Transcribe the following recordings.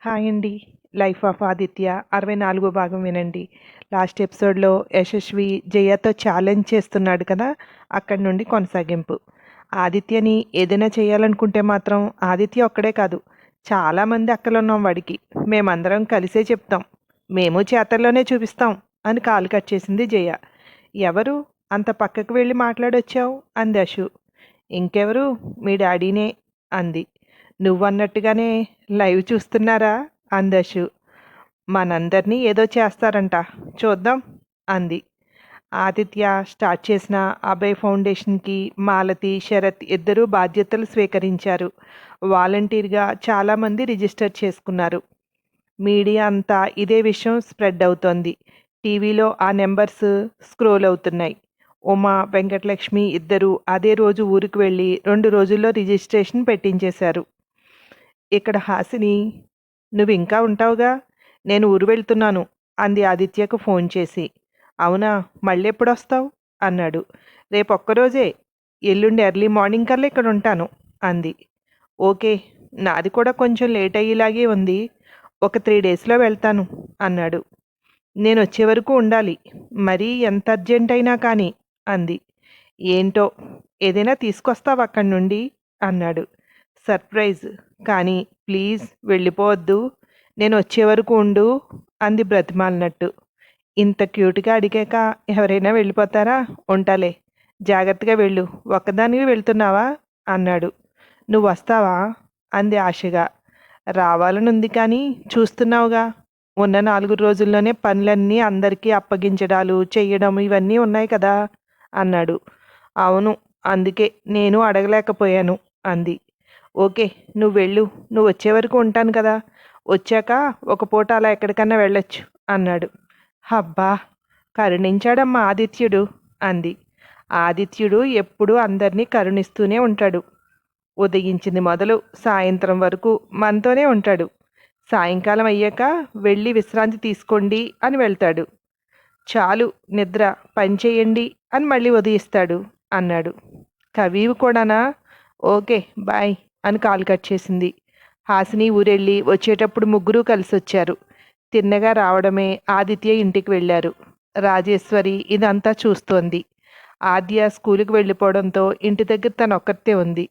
Hi అండి. 'Life of Aditya' 64 భాగం వినండి. లాస్ట్ ఎపిసోడ్‌లో యశస్వి జయతో ఛాలెంజ్ చేస్తున్నాడు కదా! అక్కడి నుండి కొనసాగింపు. ఆదిత్యని ఏదైనా చేయాలనుకుంటే మాత్రం ఆదిత్య ఒక్కడే కాదు, చాలామంది అక్కలున్నాం వాడికి. మేమందరం కలిసే చెప్తాం. మేము చేతల్లోనే చూపిస్తాం అని కాలు కట్ చేసింది జయ. ఎవరు? అంత పక్కకు వెళ్ళి మాట్లాడొచ్చావు అంది అశు. ఇంకెవరు? మీ డాడీనే అంది. నువ్వన్నట్టుగానే లైవ్ చూస్తున్నారా అందశు. మనందరినీ ఏదో చేస్తారంట, చూద్దాం అంది. ఆదిత్య స్టార్ట్ చేసిన అభయ్ ఫౌండేషన్కి మాలతి, శరత్ ఇద్దరూ బాధ్యతలు స్వీకరించారు. వాలంటీర్గా చాలామంది రిజిస్టర్ చేసుకున్నారు. మీడియా అంతా ఇదే విషయం స్ప్రెడ్ అవుతోంది. టీవీలో ఆ నెంబర్స్ స్క్రోల్ అవుతున్నాయి. ఉమా, వెంకటలక్ష్మి ఇద్దరూ అదే రోజు ఊరికి వెళ్ళి 2 రోజుల్లో రిజిస్ట్రేషన్ పెట్టించేశారు. ఇక్కడ హాసిని, నువ్వు ఇంకా ఉంటావుగా, నేను ఊరు వెళ్తున్నాను అంది ఆదిత్యకు ఫోన్ చేసి. అవునా, మళ్ళీ ఎప్పుడొస్తావు అన్నాడు. రేపు ఒక్కరోజే, ఎల్లుండి ఎర్లీ మార్నింగ్ కల్లా ఇక్కడ ఉంటాను అంది. ఓకే, నాది కూడా కొంచెం లేట్ అయ్యేలాగే ఉంది, ఒక 3 డేస్లో వెళ్తాను అన్నాడు. నేను వచ్చే వరకు ఉండాలి, మరీ ఎంత అర్జెంట్ అయినా కానీ అంది. ఏంటో, ఏదైనా తీసుకొస్తావా అక్కడి నుండి అన్నాడు. సర్ప్రైజ్, కానీ ప్లీజ్ వెళ్ళిపోవద్దు, నేను వచ్చే వరకు ఉండు అంది బ్రతిమాలినట్టు. ఇంత క్యూట్గా అడిగాక ఎవరైనా వెళ్ళిపోతారా? ఉంటాలే, జాగ్రత్తగా వెళ్ళు. ఒక్కదానివి వెళ్తున్నావా అన్నాడు. నువ్వు వస్తావా అంది ఆశగా. రావాలనుంది కానీ చూస్తున్నావుగా, ఉన్న 4 రోజుల్లోనే పనులన్నీ అందరికీ అప్పగించడాలు చెయ్యడం ఇవన్నీ ఉన్నాయి కదా అన్నాడు. అవును, అందుకే నేను అడగలేకపోయాను అంది. ఓకే, నువ్వు వెళ్ళు, నువ్వు వచ్చే వరకు ఉంటాను కదా, వచ్చాక ఒక పూట అలా ఎక్కడికన్నా వెళ్ళొచ్చు అన్నాడు. అబ్బా, కరుణించాడమ్మా ఆదిత్యుడు అంది. ఆదిత్యుడు ఎప్పుడూ అందరినీ కరుణిస్తూనే ఉంటాడు. ఉదయించింది మొదలు సాయంత్రం వరకు మనతోనే ఉంటాడు. సాయంకాలం అయ్యాక వెళ్ళి విశ్రాంతి తీసుకోండి అని వెళ్తాడు. చాలు నిద్ర, పని చేయండి అని మళ్ళీ ఉదయిస్తాడు అన్నాడు. కవివి కూడానా? ఓకే బాయ్ అని కాల్ కట్ చేసింది. హాసిని ఊరెళ్ళి వచ్చేటప్పుడు ముగ్గురు కలిసి వచ్చారు. తిన్నగా రావడమే ఆదిత్య ఇంటికి వెళ్ళారు. రాజేశ్వరి ఇదంతా చూస్తోంది. ఆద్య స్కూలుకి వెళ్ళిపోవడంతో ఇంటి దగ్గర తను ఒక్కతే ఉంది.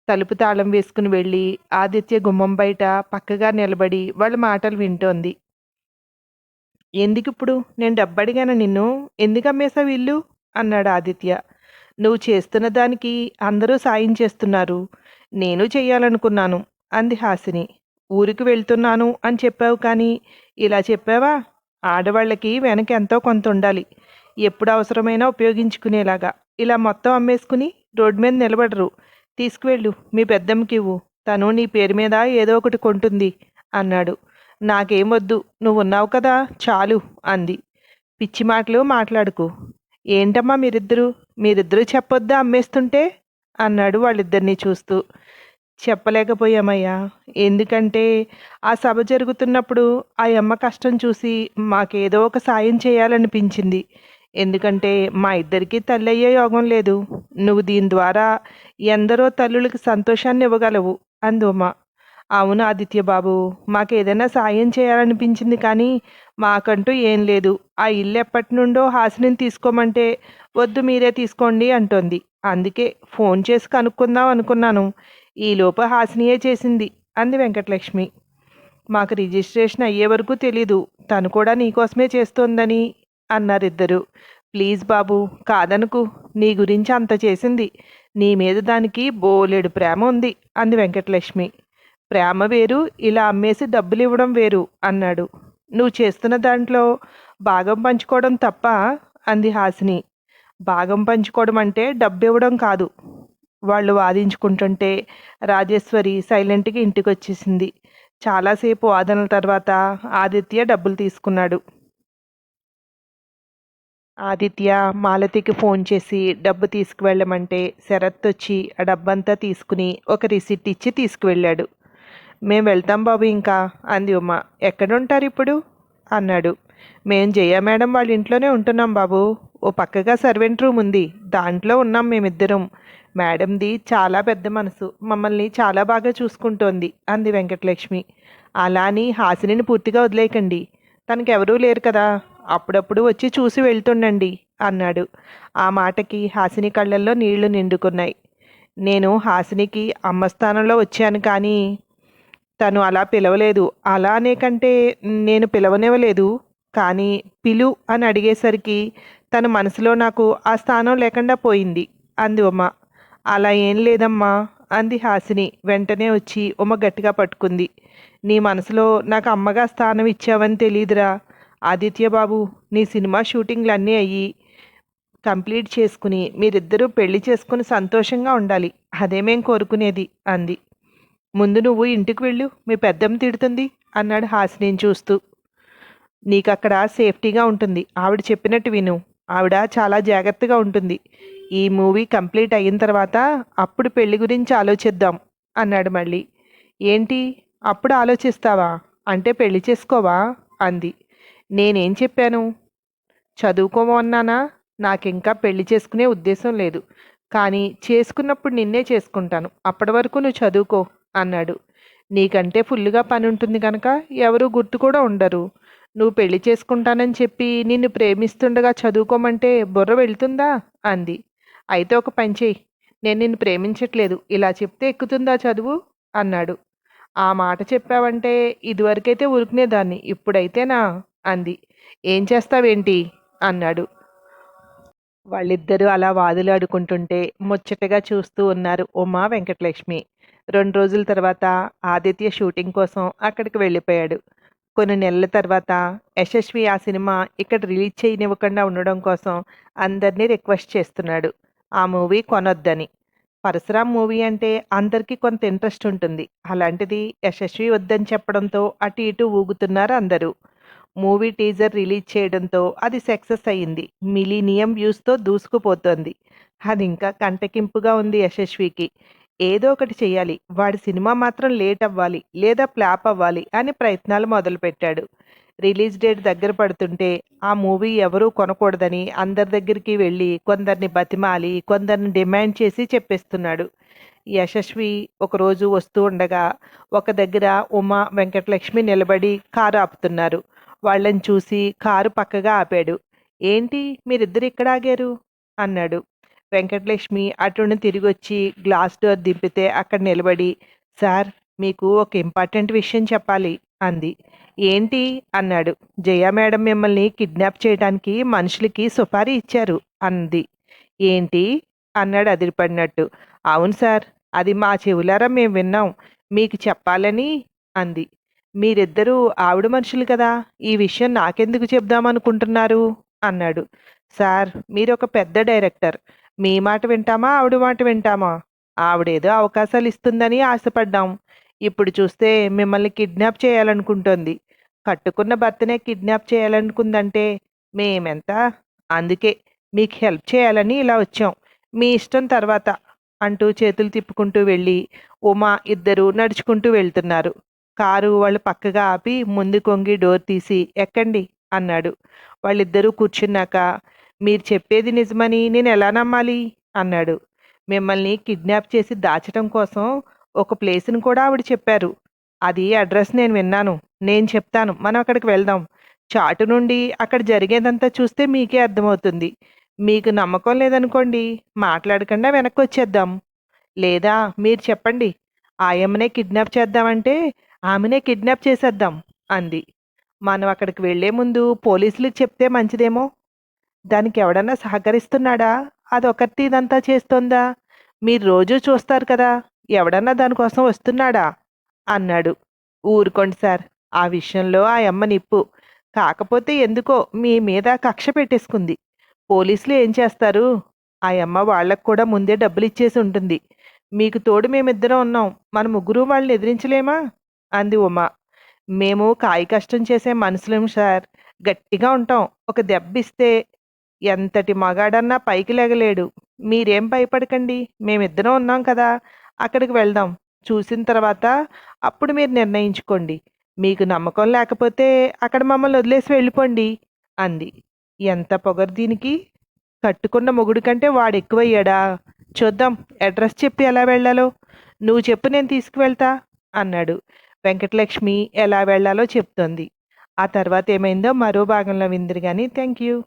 తలుపు తాళం వేసుకుని వెళ్ళి ఆదిత్య గుమ్మం బయట పక్కగా నిలబడి వాళ్ళ మాటలు వింటోంది. ఎందుకిప్పుడు? నేను డబ్బడిగాను నిన్ను, ఎందుకు అమ్మేశావు ఇల్లు అన్నాడు ఆదిత్య. నువ్వు చేస్తున్న దానికి అందరూ సాయం చేస్తున్నారు, నేను చెయ్యాలనుకున్నాను అంది హాసిని. ఊరికి వెళ్తున్నాను అని చెప్పావు కానీ ఇలా చెప్పావా? ఆడవాళ్ళకి వెనక ఎంతో కొంత ఉండాలి, ఎప్పుడు అవసరమైనా ఉపయోగించుకునేలాగా. ఇలా మొత్తం అమ్మేసుకుని రోడ్డు మీద నిలబడరు. తీసుకువెళ్ళు, మీ పెద్దమ్మకివ్వు, తను నీ పేరు మీద ఏదో ఒకటి కొంటుంది అన్నాడు. నాకేం వద్దు, నువ్వున్నావు కదా చాలు అంది. పిచ్చి మాటలు మాట్లాడుకు. ఏంటమ్మా మీరిద్దరూ చెప్పొద్దా అమ్మేస్తుంటే అన్నాడు వాళ్ళిద్దరినీ చూస్తూ. చెప్పలేకపోయామయ్యా, ఎందుకంటే ఆ సభ జరుగుతున్నప్పుడు ఆ అమ్మ కష్టం చూసి మాకేదో ఒక సాయం చేయాలనిపించింది. ఎందుకంటే మా ఇద్దరికీ తల్లి అయ్యే యోగం లేదు. నువ్వు దీని ద్వారా ఎందరో తల్లులకి సంతోషాన్ని ఇవ్వగలవు అంది ఉమ. అవును ఆదిత్య బాబు, మాకేదైనా సాయం చేయాలనిపించింది కానీ మాకంటూ ఏం లేదు. ఆ ఇల్లు ఎప్పటి నుండో హాసిని తీసుకోమంటే వద్దు మీరే తీసుకోండి అంటోంది. అందుకే ఫోన్ చేసి కనుక్కుందాం అనుకున్నాను. ఈలోపు హాసినియే చేసింది అంది వెంకటలక్ష్మి. మాకు రిజిస్ట్రేషన్ అయ్యే వరకు తెలీదు, తను కూడా నీకోసమే చేస్తోందని అన్నారిద్దరు. ప్లీజ్ బాబు, కాదనుకు, నీ గురించి అంత చేసింది, నీ మీద దానికి బోలెడు ప్రేమ ఉంది అంది వెంకటలక్ష్మి. ప్రేమ వేరు, ఇలా అమ్మేసి డబ్బులు ఇవ్వడం వేరు అన్నాడు. నువ్వు చేస్తున్న దాంట్లో భాగం పంచుకోవడం తప్ప అంది హాసిని. భాగం పంచుకోవడం అంటే డబ్బు ఇవ్వడం కాదు. వాళ్ళు వాదించుకుంటుంటే రాజేశ్వరి సైలెంట్గా ఇంటికి వచ్చేసింది. చాలాసేపు వాదనల తర్వాత ఆదిత్య డబ్బులు తీసుకున్నాడు. ఆదిత్య మాలతికి ఫోన్ చేసి డబ్బు తీసుకువెళ్ళమంటే శరత్ వచ్చి ఆ డబ్బంతా తీసుకుని ఒక రిసిప్ట్ ఇచ్చి తీసుకువెళ్ళాడు. మేం వెళ్తాం బాబు ఇంకా అంది ఉమ. ఎక్కడుంటారు ఇప్పుడు అన్నాడు. మేం జయ మేడం వాళ్ళ ఇంట్లోనే ఉంటున్నాం బాబు. ఓ పక్కగా సర్వెంట్ రూమ్ ఉంది, దాంట్లో ఉన్నాం మేమిద్దరం. మేడంది చాలా పెద్ద మనసు, మమ్మల్ని చాలా బాగా చూసుకుంటోంది అంది వెంకటలక్ష్మి. అలా అని హాసినిని పూర్తిగా వదిలేయకండి. తనకెవరూ లేరు కదా, అప్పుడప్పుడు వచ్చి చూసి వెళ్తుండండి అన్నాడు. ఆ మాటకి హాసిని కళ్ళల్లో నీళ్లు నిండుకున్నాయి. నేను హాసినికి అమ్మ స్థానంలో వచ్చాను కానీ తను అలా పిలవలేదు. అలా అనే కంటే నేను పిలవనివ్వలేదు. కానీ పిలు అని అడిగేసరికి తన మనసులో నాకు ఆ స్థానం లేకుండా పోయింది అంది ఉమ. అలా ఏం లేదమ్మా అంది హాసిని వెంటనే వచ్చి ఉమ గట్టిగా పట్టుకుంది. నీ మనసులో నాకు అమ్మగా స్థానం ఇచ్చావని తెలీదురా ఆదిత్య బాబు. నీ సినిమా షూటింగ్లు అన్నీ అయ్యి కంప్లీట్ చేసుకుని మీరిద్దరూ పెళ్లి చేసుకుని సంతోషంగా ఉండాలి. అదే మేం కోరుకునేది అంది. ముందు నువ్వు ఇంటికి వెళ్ళు, మీ పెద్దమ్మ తిడుతుంది అన్నాడు హాసినిని చూస్తూ. నీకక్కడ సేఫ్టీగా ఉంటుంది. ఆవిడ చెప్పినట్టు విను. ఆవిడ చాలా జాగ్రత్తగా ఉంటుంది. ఈ మూవీ కంప్లీట్ అయిన తర్వాత అప్పుడు పెళ్లి గురించి ఆలోచిద్దాం అన్నాడు మళ్ళీ. ఏంటి అప్పుడు ఆలోచిస్తావా? అంటే పెళ్లి చేసుకోవా అంది. నేనేం చెప్పాను? చదువుకోమన్నానా? నాకింకా పెళ్లి చేసుకునే ఉద్దేశం లేదు. కానీ చేసుకున్నప్పుడు నిన్నే చేసుకుంటాను. అప్పటి వరకు నువ్వు చదువుకో అన్నాడు. నీకంటే ఫుల్లుగా పని ఉంటుంది కనుక ఎవరూ గుర్తు కూడా ఉండరు. నువ్వు పెళ్లి చేసుకుంటానని చెప్పి నిన్ను ప్రేమిస్తుండగా చదువుకోమంటే బుర్ర వెళ్తుందా అంది. అయితే ఒక పని చెయ్యి. నేను నిన్ను ప్రేమించట్లేదు ఇలా చెప్తే ఎక్కుతుందా చదువు అన్నాడు. ఆ మాట చెప్పావంటే ఇదివరకైతే ఉరుకునేదాన్ని, ఇప్పుడైతేనా అంది. ఏం చేస్తావేంటి అన్నాడు. వాళ్ళిద్దరూ అలా వాదులాడుకుంటుంటే ముచ్చటగా చూస్తూ ఉన్నారు ఉమా వెంకటలక్ష్మి. 2 రోజుల తర్వాత ఆదిత్య షూటింగ్ కోసం అక్కడికి వెళ్ళిపోయాడు. కొన్ని నెలల తర్వాత యశస్వి ఆ సినిమా ఇక్కడ రిలీజ్ చేయనివ్వకుండా ఉండడం కోసం అందరినీ రిక్వెస్ట్ చేస్తున్నాడు ఆ మూవీ కొనొద్దని. పరశురాం మూవీ అంటే అందరికీ కొంత ఇంట్రెస్ట్ ఉంటుంది. అలాంటిది యశస్వి వద్దని చెప్పడంతో అటు ఇటు ఊగుతున్నారు అందరూ. మూవీ టీజర్ రిలీజ్ చేయడంతో అది సక్సెస్ అయ్యింది. మిలీనియం వ్యూస్తో దూసుకుపోతోంది. అది ఇంకా కంటకింపుగా ఉంది యశస్వికి. ఏదో ఒకటి చెయ్యాలి, వాడి సినిమా మాత్రం లేట్ అవ్వాలి లేదా ఫ్లాప్ అవ్వాలి అని ప్రయత్నాలు మొదలుపెట్టాడు. రిలీజ్ డేట్ దగ్గర పడుతుంటే ఆ మూవీ ఎవరూ కొనకూడదని అందరి దగ్గరికి వెళ్ళి కొందరిని బతిమాలి కొందరిని డిమాండ్ చేసి చెప్పేస్తున్నాడు. యశస్వి ఒకరోజు వస్తూ ఉండగా ఒక దగ్గర ఉమా వెంకటలక్ష్మి నిలబడి కారు ఆపుతున్నారు. వాళ్ళని చూసి కారు పక్కగా ఆపాడు. ఏంటి మీరిద్దరు ఇక్కడ ఆగారు అన్నాడు. వెంకటలక్ష్మి అటును తిరిగొచ్చి గ్లాస్ డోర్ దింపితే అక్కడ నిలబడి, సార్ మీకు ఒక ఇంపార్టెంట్ విషయం చెప్పాలి అంది. ఏంటి అన్నాడు. జయ మేడం మిమ్మల్ని కిడ్నాప్ చేయడానికి మనుషులకి సుపారీ ఇచ్చారు అంది. ఏంటి అన్నాడు అదిరిపడినట్టు. అవును సార్, అది మా చెవులారా మేము విన్నాం, మీకు చెప్పాలని అంది. మీరిద్దరూ ఆవిడ మనుషులు కదా, ఈ విషయం నాకెందుకు చెప్దామనుకుంటున్నారు అన్నాడు. సార్ మీరొక పెద్ద డైరెక్టర్, మీ మాట వింటామా ఆవిడ మాట వింటామా? ఆవిడేదో అవకాశాలు ఇస్తుందని ఆశపడ్డాం. ఇప్పుడు చూస్తే మిమ్మల్ని కిడ్నాప్ చేయాలనుకుంటోంది. కట్టుకున్న భర్తనే కిడ్నాప్ చేయాలనుకుందంటే మేమెంత? అందుకే మీకు హెల్ప్ చేయాలని ఇలా వచ్చాం. మీ ఇష్టం తర్వాత అంటూ చేతులు తిప్పుకుంటూ వెళ్ళి ఉమా ఇద్దరు నడుచుకుంటూ వెళ్తున్నారు. కారు వాళ్ళు పక్కగా ఆపి ముందు కొంగి డోర్ తీసి ఎక్కండి అన్నాడు. వాళ్ళిద్దరూ కూర్చున్నాక మీరు చెప్పేది నిజమని నేను ఎలా నమ్మాలి అన్నాడు. మిమ్మల్ని కిడ్నాప్ చేసి దాచడం కోసం ఒక ప్లేస్ని కూడా ఆవిడ చెప్పారు. అది అడ్రస్ నేను విన్నాను. నేను చెప్తాను, మనం అక్కడికి వెళ్దాం. చాటు నుండి అక్కడ జరిగేదంతా చూస్తే మీకే అర్థమవుతుంది. మీకు నమ్మకం లేదనుకోండి, మాట్లాడకుండా వెనక్కి వచ్చేద్దాం. లేదా మీరు చెప్పండి, ఆయమ్మనే కిడ్నాప్ చేద్దామంటే ఆమెనే కిడ్నాప్ చేసేద్దాం అంది. మనం అక్కడికి వెళ్లే ముందు పోలీసులకు చెప్తే మంచిదేమో. దానికి ఎవడన్నా సహకరిస్తున్నాడా? అదొకటి ఇదంతా చేస్తోందా? మీరు రోజూ చూస్తారు కదా, ఎవడన్నా దానికోసం వస్తున్నాడా అన్నాడు. ఊరుకోండి సార్, ఆ విషయంలో ఆ అమ్మ నిప్పు. కాకపోతే ఎందుకో మీ మీద కక్ష పెట్టేసుకుంది. పోలీసులు ఏం చేస్తారు? ఆ అమ్మ వాళ్ళకు కూడా ముందే డబ్బులు ఇచ్చేసి ఉంటుంది. మీకు తోడు మేమిద్దరం ఉన్నాం, మన ముగ్గురు వాళ్ళని ఎదిరించలేమా అంది ఉమ. మేము కాయ కష్టం చేసే మనుషులేం సార్, గట్టిగా ఉంటాం. ఒక దెబ్బిస్తే ఎంతటి మగాడన్నా పైకి లేగలేడు. మీరేం భయపడకండి, మేమిద్దరం ఉన్నాం కదా, అక్కడికి వెళ్దాం. చూసిన తర్వాత అప్పుడు మీరు నిర్ణయించుకోండి. మీకు నమ్మకం లేకపోతే అక్కడ మమ్మల్ని వదిలేసి వెళ్ళిపోండి అంది. ఎంత పొగరు దీనికి! కట్టుకున్న మొగుడు కంటే వాడు ఎక్కువయ్యాడా? చూద్దాం, అడ్రస్ చెప్పి ఎలా వెళ్ళాలో. నువ్వు చెప్పు, నేను తీసుకువెళ్తా అన్నాడు. వెంకటలక్ష్మి ఎలా వెళ్ళాలో చెప్తోంది. ఆ తర్వాత ఏమైందో మరో భాగంలో విందురు గాని. Thank you.